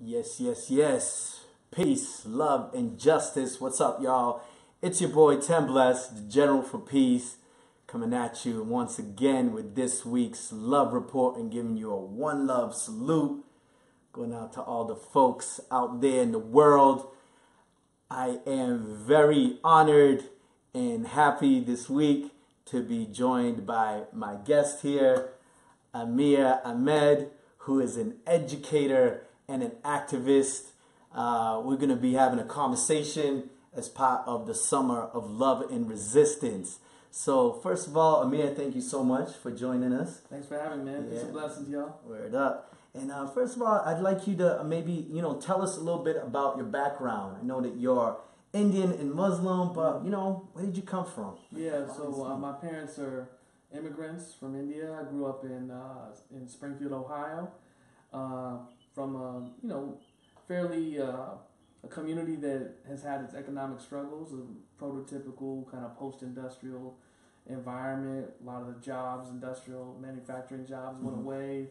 Yes, yes, yes. Peace, love, and justice. What's up, y'all? It's your boy Tem Blessed, the General for Peace, coming at you once again with this week's Love Report and giving you a one love salute. Going out to all the folks out there in the world. I am very honored and happy this week to be joined by my guest here, Amer Ahmed, who is an educator and an activist. We're going to be having a conversation as part of the Summer of Love and Resistance. So first of all, Amer, thank you so much for joining us. Thanks for having me, man. It's a blessing to y'all. Word up. And first of all, I'd like you to maybe, tell us a little bit about your background. I know that you're Indian and Muslim, but, where did you come from? Yeah, so my parents are immigrants from India. I grew up in Springfield, Ohio, from a, fairly a community that has had its economic struggles, a prototypical kind of post-industrial environment. A lot of the jobs, industrial manufacturing jobs went away.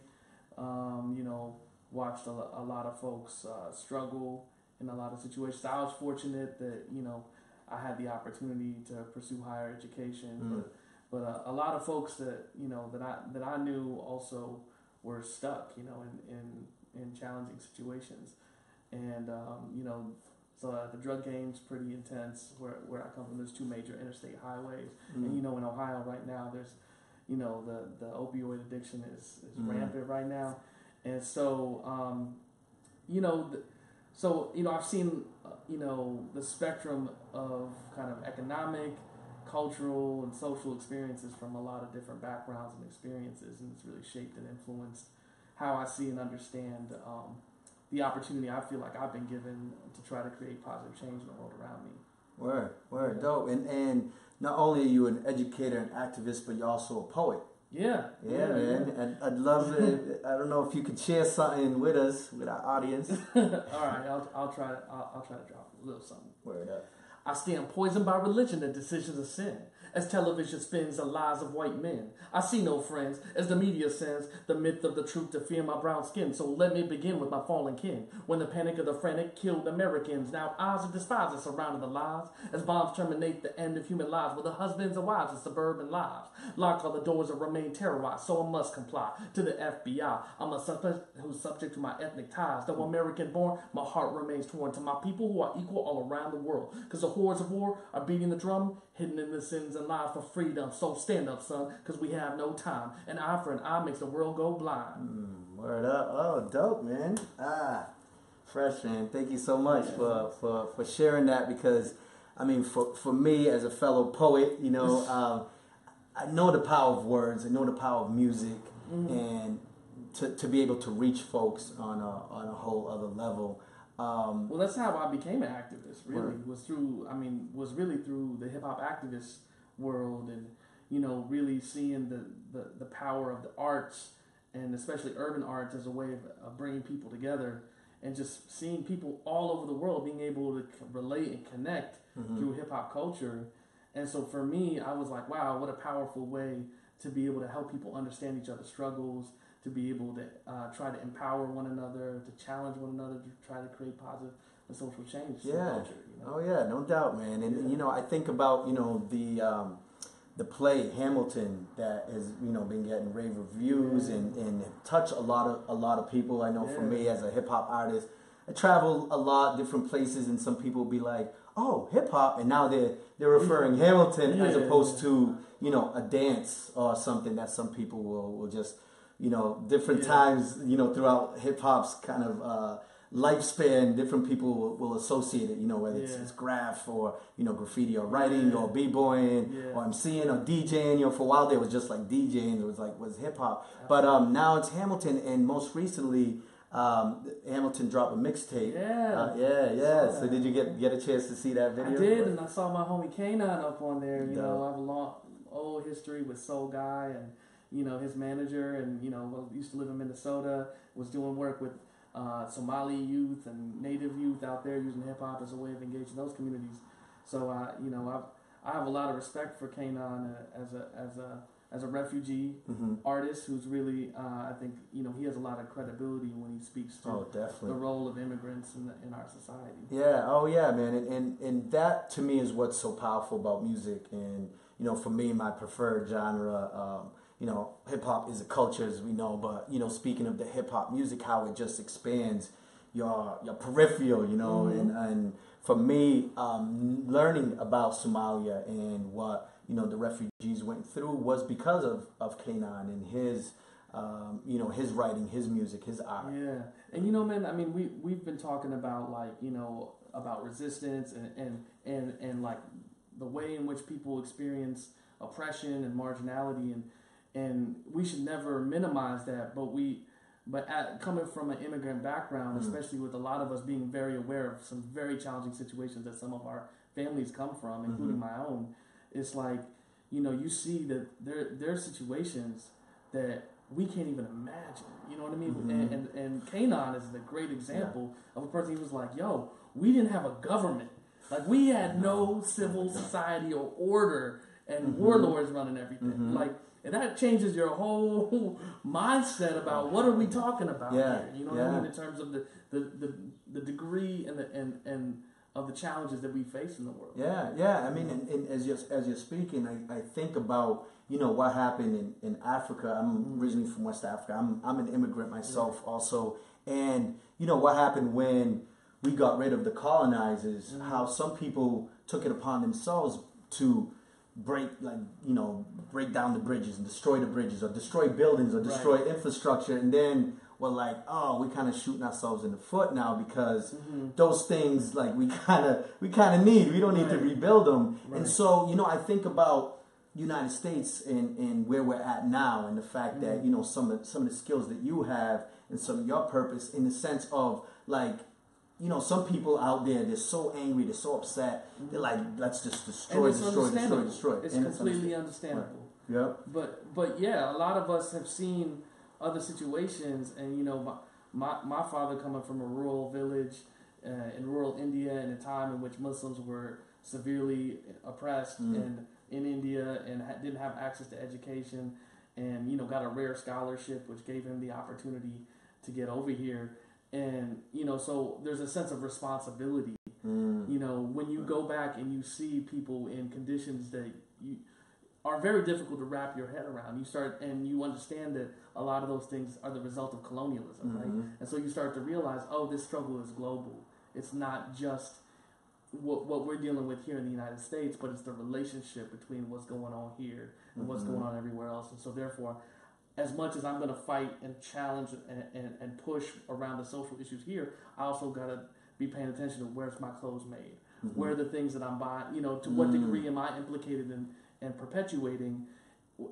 Watched a lot of folks struggle in a lot of situations. I was fortunate that, I had the opportunity to pursue higher education, but a lot of folks that, that I knew also were stuck, in challenging situations. And, so the drug game's pretty intense where I come from. There's two major interstate highways. And, in Ohio right now, there's, the opioid addiction is rampant right now. And so, I've seen, the spectrum of kind of economic, cultural, and social experiences from a lot of different backgrounds and experiences, and it's really shaped and influenced how I see and understand the opportunity I feel like I've been given to try to create positive change in the world around me. Word, dope. And not only are you an educator and activist, but you're also a poet. Yeah, man. And I'd love it. I don't know if you could share something with us, with our audience. All right, I'll try to drop a little something. Word up. I stand poisoned by religion and decisions of sin. As television spins the lies of white men, I see no friends. As the media sends the myth of the truth to fear my brown skin. So let me begin with my fallen kin. When the panic of the frantic killed Americans, now eyes of despise are surrounding the lies. As bombs terminate the end of human lives with the husbands and wives of suburban lives. Lock all the doors and remain terrorized, so I must comply to the FBI. I'm a suspect who's subject to my ethnic ties. Though American born, my heart remains torn to my people who are equal all around the world. Because the hordes of war are beating the drum, hidden in the sins and lies for freedom. So stand up, son, because we have no time. An eye for an eye makes the world go blind. Word up. Oh, dope, man. Fresh, man. Thank you so much for sharing that, because, for me as a fellow poet, I know the power of words. I know the power of music, and to be able to reach folks on a whole other level. Well, that's how I became an activist, really. Was really through the hip-hop activist world, and, really seeing the power of the arts, and especially urban arts, as a way of bringing people together, and just seeing people all over the world being able to relate and connect through hip-hop culture. And so for me, I was like, wow, what a powerful way to be able to help people understand each other's struggles, to be able to try to empower one another, to challenge one another, to try to create positive and social change in culture. Oh yeah, no doubt, man. And I think about the play Hamilton that has been getting rave reviews and touched a lot of people. I know for me as a hip hop artist, I travel a lot, different places, and some people be like, "Oh, hip hop," and now they're referring Hamilton as opposed to a dance or something that some people will just different times throughout hip hop's kind of lifespan, different people will associate it, whether it's graph or graffiti or writing or b-boying or MCing or DJing. For a while there was just like DJing, it was hip hop, but now it's Hamilton, and most recently Hamilton dropped a mixtape. So did you get a chance to see that video? I did, and I saw my homie Kanan up on there. I have a long old history with Soul Guy and his manager, and used to live in Minnesota, was doing work with Somali youth and Native youth out there, using hip hop as a way of engaging those communities. So I have a lot of respect for Kanan as a as a refugee artist who's really, I think, he has a lot of credibility when he speaks to the role of immigrants in our society. Yeah, oh yeah, man. And that to me is what's so powerful about music. And, for me, my preferred genre, hip hop is a culture, as we know, but, speaking of the hip hop music, how it just expands your peripheral, and for me, learning about Somalia and what, the refugees went through was because of Kanan and his, his writing, his music, his art. Yeah. And, man, I mean, we've been talking about, like, about resistance and like the way in which people experience oppression and marginality, and we should never minimize that, but coming from an immigrant background, especially with a lot of us being very aware of some very challenging situations that some of our families come from, including my own, it's like, you see that there are situations that we can't even imagine. You know what I mean? And Kanan is a great example of a person who was like, yo, we didn't have a government. Like, we had no civil society or order and warlords running everything. Like, and that changes your whole mindset about what are we talking about here. You know what I mean? In terms of the degree and of the challenges that we face in the world. Yeah. I mean, and as you're speaking, I think about what happened in Africa. I'm originally from West Africa. I'm an immigrant myself also, and what happened when we got rid of the colonizers. How some people took it upon themselves to break down the bridges and destroy the bridges, or destroy buildings, or destroy infrastructure, and then we're like, oh, we're kind of shooting ourselves in the foot now, because those things, like, we kind of need. We don't need to rebuild them. And so, I think about United States and where we're at now, and the fact that some of the skills that you have and some of your purpose, in the sense of, like, some people out there, they're so angry, they're so upset, they're like, let's just destroy. It's completely understandable. Right. Yeah. But yeah, a lot of us have seen other situations, and my father coming from a rural village in rural India, in a time in which Muslims were severely oppressed and in India, and didn't have access to education, and got a rare scholarship which gave him the opportunity to get over here. And, so there's a sense of responsibility, when you go back and you see people in conditions that are very difficult to wrap your head around. You understand that a lot of those things are the result of colonialism, right? And so you start to realize, oh, this struggle is global. It's not just what we're dealing with here in the United States, but it's the relationship between what's going on here and what's going on everywhere else. And so therefore, as much as I'm going to fight and challenge and push around the social issues here, I also got to be paying attention to where's my clothes made, where are the things that I'm buying, to what degree am I implicated in perpetuating.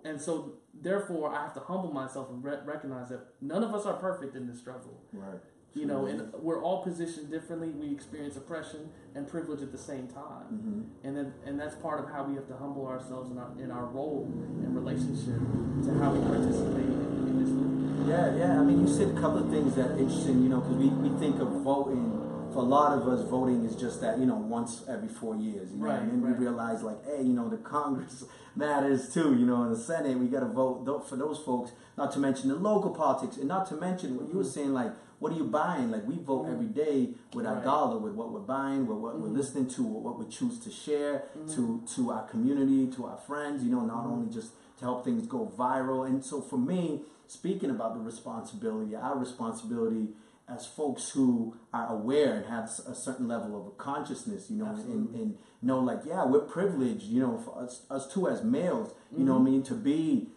And so therefore, I have to humble myself and recognize that none of us are perfect in this struggle. Right. And we're all positioned differently. We experience oppression and privilege at the same time, and that's part of how we have to humble ourselves in our role and relationship to how we participate in this movement. Yeah. I mean, you said a couple of things that are interesting. Because we think of voting. For a lot of us, voting is just that, once every 4 years. Right. And then we realize, like, hey, the Congress matters too. In the Senate, we got to vote for those folks. Not to mention the local politics, and not to mention what you were saying, like, what are you buying? Like, we vote every day with our dollar, with what we're buying, with what we're listening to, with what we choose to share to our community, to our friends, not only just to help things go viral. And so for me, speaking about the responsibility, our responsibility as folks who are aware and have a certain level of consciousness, and know, like, yeah, we're privileged, for us too as males, to be,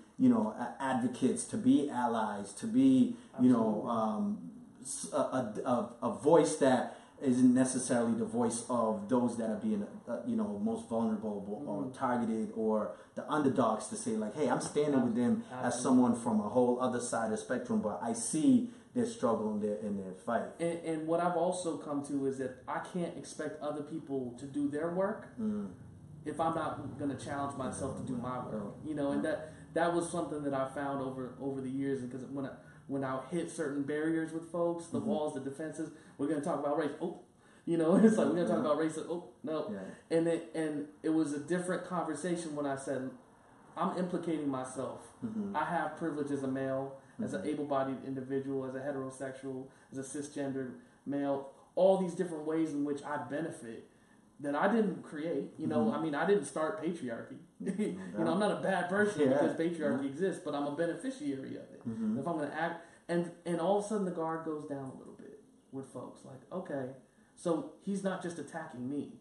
advocates, to be allies, to be, a voice that isn't necessarily the voice of those that are being, most vulnerable or targeted, or the underdogs, to say, like, hey, I'm standing with them as someone from a whole other side of the spectrum, but I see their struggle in their fight. And what I've also come to is that I can't expect other people to do their work if I'm not going to challenge myself to do my work. And that was something that I found over the years, because when I hit certain barriers with folks, the walls, the defenses, we're going to talk about race. Oh, it's like, we're going to talk about race. Oh, no. Yeah. And it was a different conversation when I said, I'm implicating myself. I have privilege as a male, as an able-bodied individual, as a heterosexual, as a cisgendered male, all these different ways in which I benefit that I didn't create. You know, I mean, I didn't start patriarchy. You know, I'm not a bad person because patriarchy exists, but I'm a beneficiary of it. If I'm going to act, and all of a sudden the guard goes down a little bit with folks. Like, okay, so he's not just attacking me.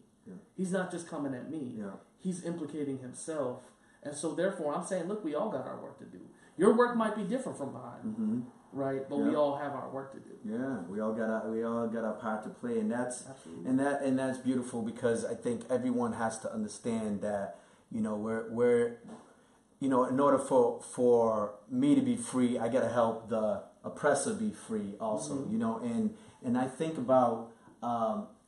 He's not just coming at me. He's implicating himself. And so therefore I'm saying, look, we all got our work to do. Your work might be different from mine, right? But we all have our work to do. Yeah, we all got our part to play, and that's and that's beautiful, because I think everyone has to understand that, you know, we're you know, in order for me to be free, I gotta help the oppressor be free also. You know, and I think about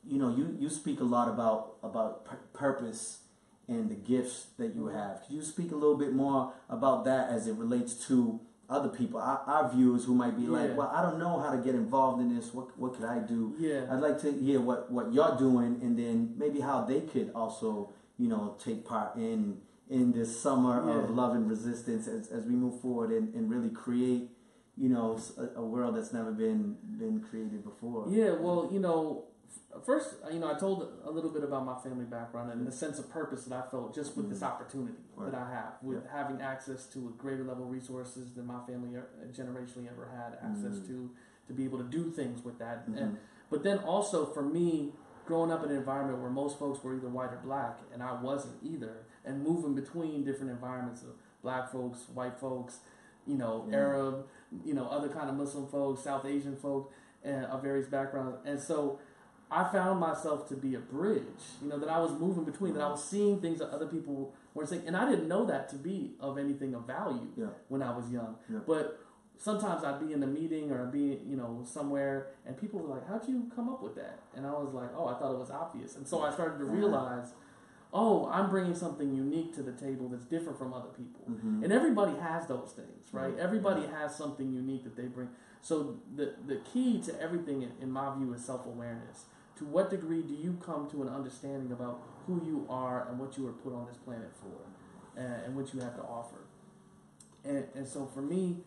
you know, you speak a lot about purpose and the gifts that you have. Could you speak a little bit more about that as it relates to other people, our viewers who might be like, well, I don't know how to get involved in this. What could I do? I'd like to hear what you're doing, and then maybe how they could also, you know, take part in this summer of love and resistance as we move forward and really create, you know, a world that's never been created before. Yeah, well, you know, first, you know, I told a little bit about my family background and the sense of purpose that I felt just with this opportunity that I have, with having access to a greater level of resources than my family generationally ever had access to be able to do things with that. But then also for me, growing up in an environment where most folks were either white or black, and I wasn't either, and moving between different environments of black folks, white folks, you know, Arab, you know, other kind of Muslim folks, South Asian folk, of various backgrounds. And so I found myself to be a bridge, you know, that I was moving between, that I was seeing things that other people weren't seeing. And I didn't know that to be of anything of value when I was young. But sometimes I'd be in a meeting or I'd be, you know, somewhere, and people were like, how'd you come up with that? And I was like, oh, I thought it was obvious. And so I started to realize, oh, I'm bringing something unique to the table that's different from other people. And everybody has those things, right? Everybody has something unique that they bring. So the key to everything, in my view, is self-awareness. To what degree do you come to an understanding about who you are and what you were put on this planet for, and what you have to offer? And so for me,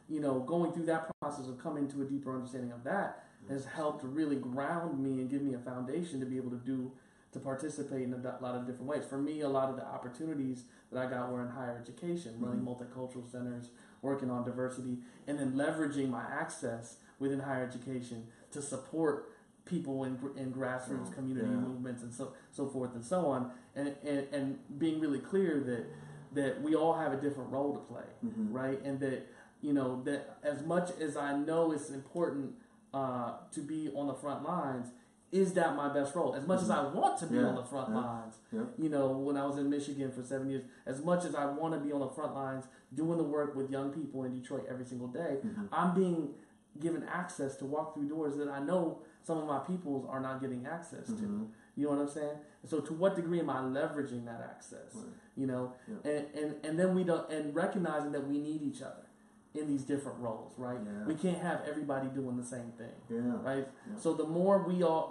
you know, going through that process of coming to a deeper understanding of that has helped to really ground me and give me a foundation to be able to participate in a lot of different ways. For me, a lot of the opportunities that I got were in higher education, running multicultural centers, working on diversity, and then leveraging my access within higher education to support people in grassroots community movements and so forth and so on, and being really clear that we all have a different role to play, right? And that, you know, that as much as I know it's important to be on the front lines, is that my best role? As much as I want to be on the front lines, you know, when I was in Michigan for 7 years, as much as I want to be on the front lines doing the work with young people in Detroit every single day, I'm being given access to walk through doors that I know some of my peoples are not getting access to. You know what I'm saying? So to what degree am I leveraging that access? You know, and then we don't, and recognizing that we need each other in these different roles, right? We can't have everybody doing the same thing, right? So the more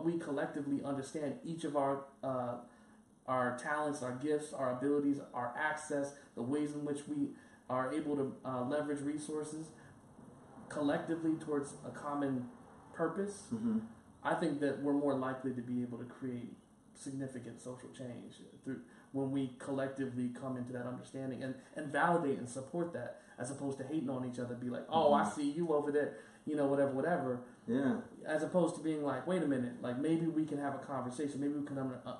we collectively understand each of our talents, our gifts, our abilities, our access, the ways in which we are able to leverage resources collectively towards a common purpose, I think that we're more likely to be able to create significant social change through when we collectively come into that understanding and validate and support that, as opposed to hating on each other, be like, oh, I see you over there, you know, whatever. As opposed to being like, wait a minute, like maybe we can have a conversation, maybe we can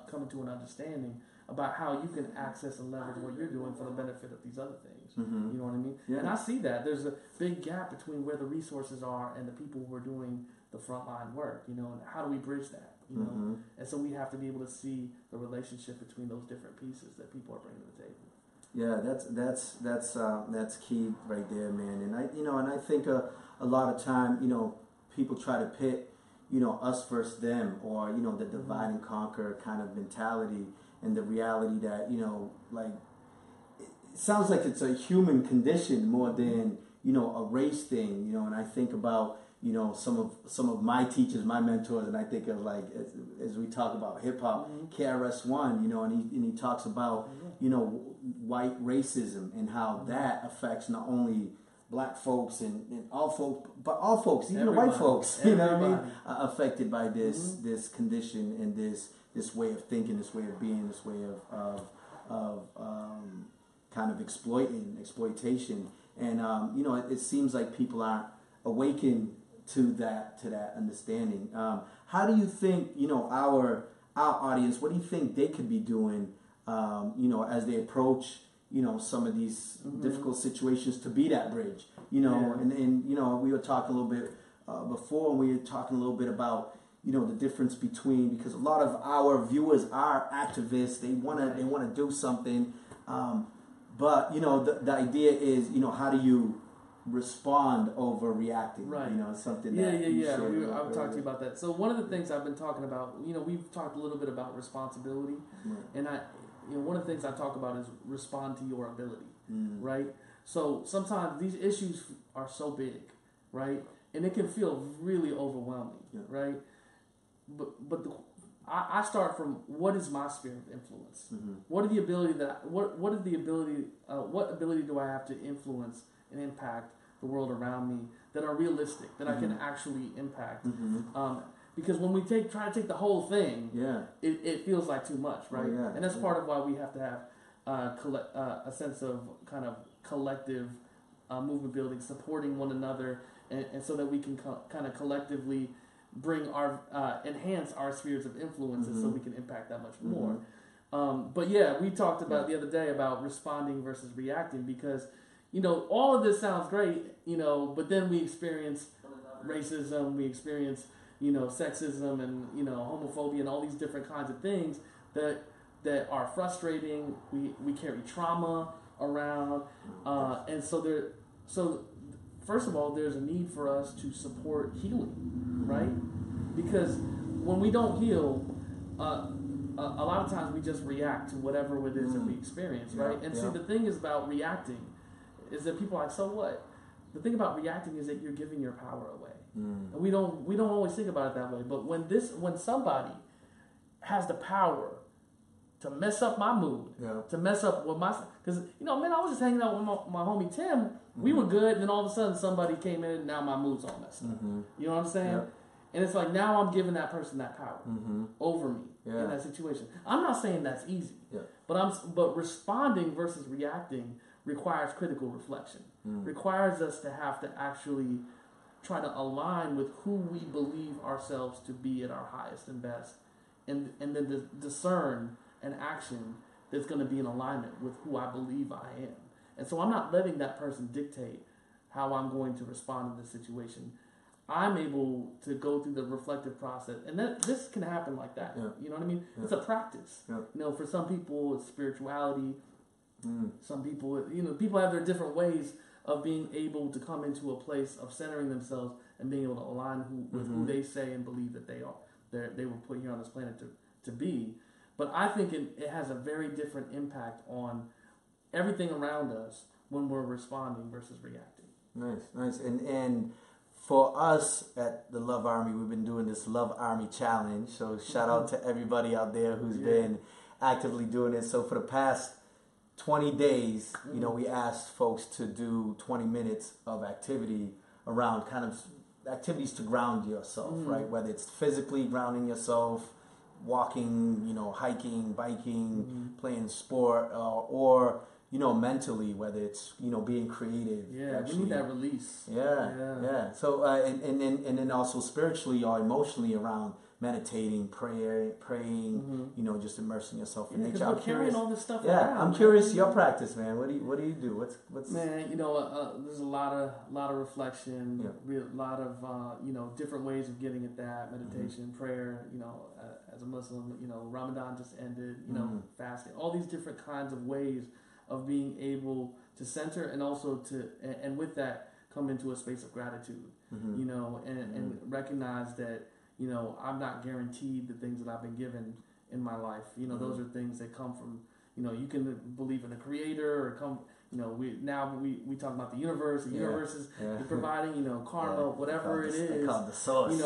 come into an understanding about how you can access and leverage what you're doing for the benefit of these other things. You know what I mean? And I see that there's a big gap between where the resources are and the people who are doing the frontline work, you know, and how do we bridge that, you know? And so we have to be able to see the relationship between those different pieces that people are bringing to the table. Yeah, that's key right there, man. And I think a lot of time, you know, people try to pit, you know, us versus them, or, you know, the divide and conquer kind of mentality, and the reality that, you know, like, it sounds like it's a human condition more than, you know, a race thing, you know. And I think about, you know, some of my teachers, my mentors, and I think of like as we talk about hip hop, KRS-One, you know, and he talks about you know white racism and how that affects not only black folks and all folks, but all folks, even the white folks, you know what I mean, affected by this condition and this way of thinking, this way of being, this way of kind of exploitation, and you know, it seems like people aren't awakened to that understanding. How do you think, you know, our audience, what do you think they could be doing, you know, as they approach, you know, some of these difficult situations to be that bridge, you know, and you know, we were talking a little bit before, and we were talking a little bit about, you know, the difference between, because a lot of our viewers are activists, they wanna do something, but you know, the idea is, you know, how do you respond over reacting? Right. You know, something Yeah. I've talked to you about that. So one of the things I've been talking about, you know, we've talked a little bit about responsibility, and you know, one of the things I talk about is respond to your ability, right? So sometimes these issues are so big, right, and it can feel really overwhelming, right? But I start from what is my sphere of influence? What are the ability that what ability do I have to influence and impact the world around me that are realistic, that I can actually impact? Because when we try to take the whole thing, it feels like too much, right? And that's part of why we have to have a sense of kind of collective movement building, supporting one another, and so that we can kind of collectively bring enhance our spheres of influences so we can impact that much more. But yeah, we talked about the other day about responding versus reacting, because, you know, all of this sounds great, you know, but then we experience racism, we experience, you know, sexism and, you know, homophobia and all these different kinds of things that are frustrating. We carry trauma around, and so first of all, there's a need for us to support healing, right? Because when we don't heal, a lot of times we just react to whatever it is that we experience, right? And see, the thing is about reacting is that people are like, so what? The thing about reacting is that you're giving your power away. And we don't always think about it that way. But when somebody has the power to mess up my mood, to mess up with my, because, you know, man, I was just hanging out with my homie Tim. We were good, and then all of a sudden somebody came in, and now my mood's all messed up. You know what I'm saying? And it's like, now I'm giving that person that power over me in that situation. I'm not saying that's easy, but responding versus reacting requires critical reflection. Requires us to have to actually try to align with who we believe ourselves to be at our highest and best, and then discern an action that's going to be in alignment with who I believe I am. And so I'm not letting that person dictate how I'm going to respond to the situation. I'm able to go through the reflective process, and this can happen like that. You know what I mean? It's a practice. You know, for some people it's spirituality. Some people, you know, people have their different ways of being able to come into a place of centering themselves and being able to align with who they say and believe that they are. They were put here on this planet to be. But I think it has a very different impact on everything around us when we're responding versus reacting. Nice. And for us at the Love Army, we've been doing this Love Army Challenge. So shout out to everybody out there who's been actively doing it. So for the past 20 days, you know, we asked folks to do 20 minutes of activity around kind of activities to ground yourself, right? Whether it's physically grounding yourself, walking, you know, hiking, biking, playing sport, or, you know, mentally, whether it's, you know, being creative. We need that release. So, and then also spiritually or emotionally around meditating, praying, you know, just immersing yourself in nature. I'm carrying all this stuff around. I'm curious your practice, man. What do you do? What's man? You know, there's a lot of reflection, a lot of you know, different ways of getting at that meditation, prayer. You know, as a Muslim, you know, Ramadan just ended. You know, fasting. All these different kinds of ways of being able to center and also and with that come into a space of gratitude. You know, and recognize that, you know, I'm not guaranteed the things that I've been given in my life. You know, those are things that come from, you know, you can believe in a creator or we talk about the universe. The universe is providing, karma, whatever it is. They call it the source.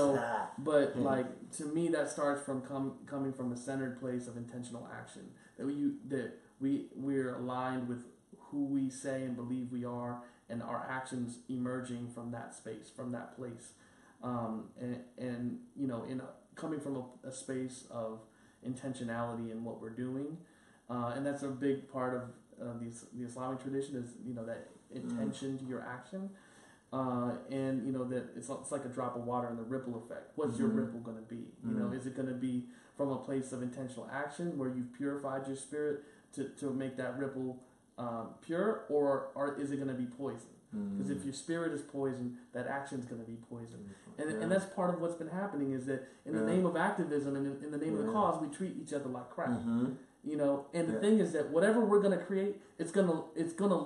But like to me, that starts from coming from a centered place of intentional action. That we're aligned with who we say and believe we are, and our actions emerging from that space, from that place, coming from a space of intentionality in what we're doing, and that's a big part of the Islamic tradition is that intention to your action, and that it's like a drop of water in the ripple effect. What's your ripple going to be? Is it going to be from a place of intentional action where you've purified your spirit to make that ripple pure, or is it going to be poison? Because if your spirit is poison, that action is going to be poison. And that's part of what's been happening is that in the name of activism and in the name of the cause, we treat each other like crap. And the thing is that whatever we're going to create, it's gonna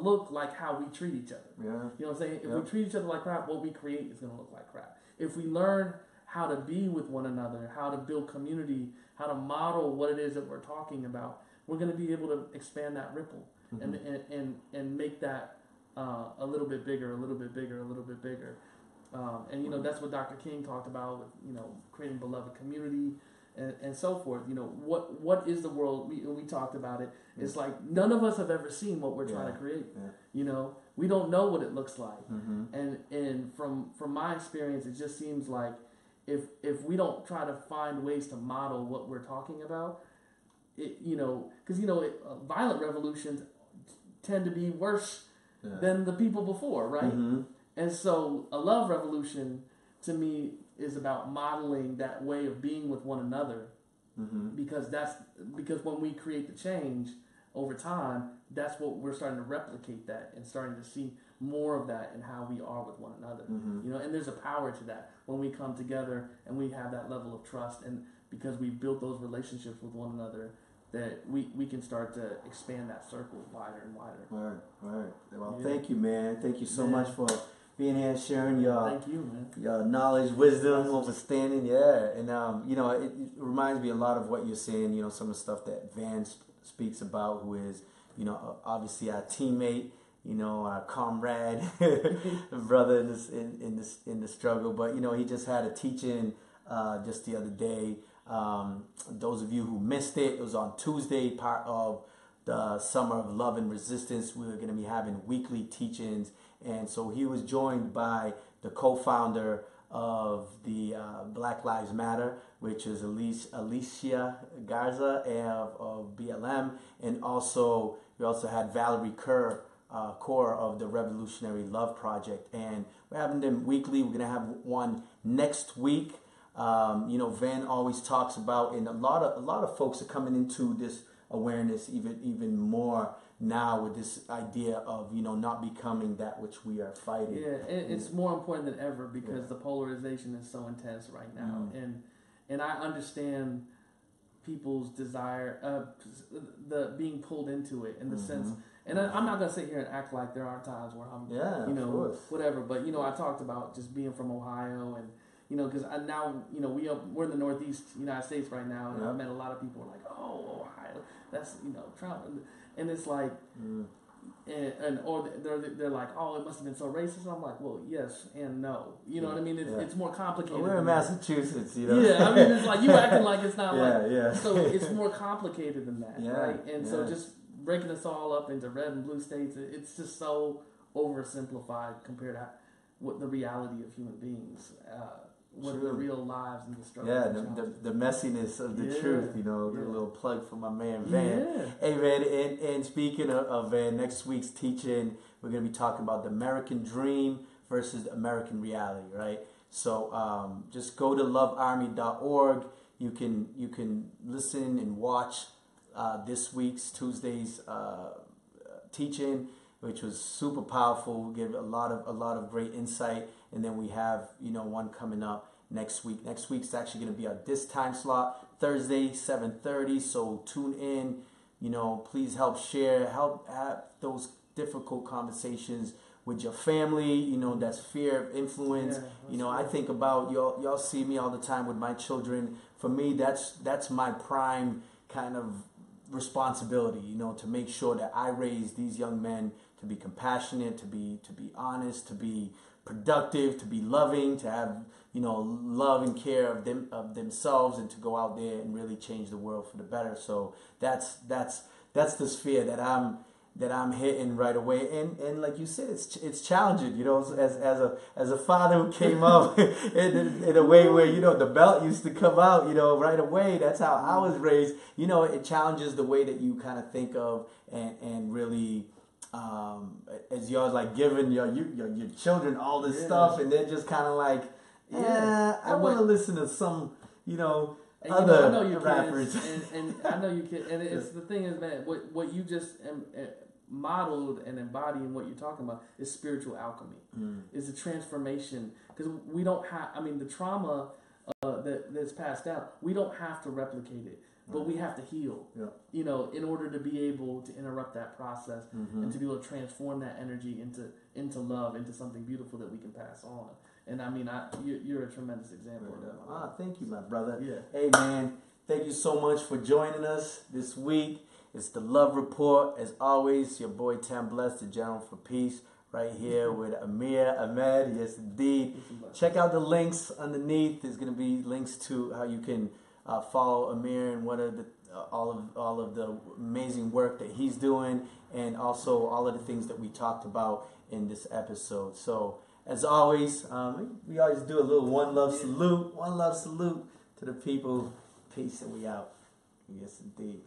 look like how we treat each other. You know what I'm saying? If we treat each other like crap, what we create is going to look like crap. If we learn how to be with one another, how to build community, how to model what it is that we're talking about, we're going to be able to expand that ripple and make that a little bit bigger, a little bit bigger, a little bit bigger. And that's what Dr. King talked about with creating beloved community and so forth. What is the world? We talked about it. It's like none of us have ever seen what we're trying to create. We don't know what it looks like. And from my experience, it just seems like if we don't try to find ways to model what we're talking about, because violent revolutions tend to be worse than the people before, right? And so a love revolution to me is about modeling that way of being with one another, because when we create the change over time, that's what we're starting to replicate that and starting to see more of that in how we are with one another. And there's a power to that when we come together and we have that level of trust, and because we've built those relationships with one another, that we can start to expand that circle wider and wider. Right. Well, thank you, man. Thank you so much for being here and sharing your your knowledge, wisdom, understanding. And it reminds me a lot of what you're saying. Some of the stuff that Van speaks about, who is obviously our teammate, our comrade, brother in the struggle. But he just had a teaching just the other day. Those of you who missed it was on Tuesday, part of the Summer of Love and Resistance. We were going to be having weekly teachings, and so he was joined by the co-founder of the Black Lives Matter, which is Alicia Garza of BLM, and we also had Valerie Core of the Revolutionary Love Project, and we're having them weekly. We're going to have one next week. Van always talks about, and a lot of folks are coming into this awareness even more now with this idea of not becoming that which we are fighting. It's more important than ever because the polarization is so intense right now, and I understand people's desire, the being pulled into it in the sense. And I'm not gonna sit here and act like there aren't times where I'm whatever, but I talked about just being from Ohio and. Because now, we're in the Northeast United States right now, and I've met a lot of people who are like, oh, Ohio, that's, Trump. And it's like, or they're like, oh, it must have been so racist. And I'm like, well, yes and no. You know what I mean? It's more complicated. We're in Massachusetts, it's like, you acting like it's not So it's more complicated than that, right? And so just breaking us all up into red and blue states, it's just so oversimplified compared to what the reality of human beings what are the real lives and the struggles. The messiness of the truth, a little plug for my man Van. Hey Van, and speaking of Van, next week's teaching, we're going to be talking about the American dream versus the American reality, right? So just go to LoveArmy.org. You can listen and watch this week's Tuesday's teaching, which was super powerful. Give a lot of great insight, and then we have one coming up next week. Next week's actually going to be at this time slot, Thursday 7:30. So tune in. Please help share, help have those difficult conversations with your family. That sphere of influence. I think about y'all see me all the time with my children. For me, that's my prime kind of responsibility, to make sure that I raise these young men be compassionate, to be honest, to be productive, to be loving, to have, you know, love and care of themselves, and to go out there and really change the world for the better. So that's the sphere that I'm hitting right away, and like you said, it's challenging, you know, as a father who came up in a way where, you know, the belt used to come out, you know, right away. That's how I was raised. You know, it challenges the way that you kind of think of and really, as yours, like giving your children all this stuff, and they're just kind of like, I want to listen to some, you know. And, other you know, I know your rappers, and I know you can, and it's the thing is, man, what you just modeled and embodying what you're talking about is spiritual alchemy. Is a transformation, because we don't have. I mean, the trauma that's passed down, we don't have to replicate it, but we have to heal. Yeah. You know, in order to be able to interrupt that process and to be able to transform that energy into love, into something beautiful that we can pass on. And I mean, you're a tremendous example of that. Thank you, my brother. Yeah. Hey, man, thank you so much for joining us this week. It's the Love Report. As always, your boy Tem Blessed, the General for Peace, right here with Amer, Ahmed. Yes, indeed. Check out the links underneath. There's going to be links to how you can follow Amer and what are the all of the amazing work that he's doing, and also all of the things that we talked about in this episode. So, as always, we always do a little one love salute to the people. Peace, and we out. Yes, indeed.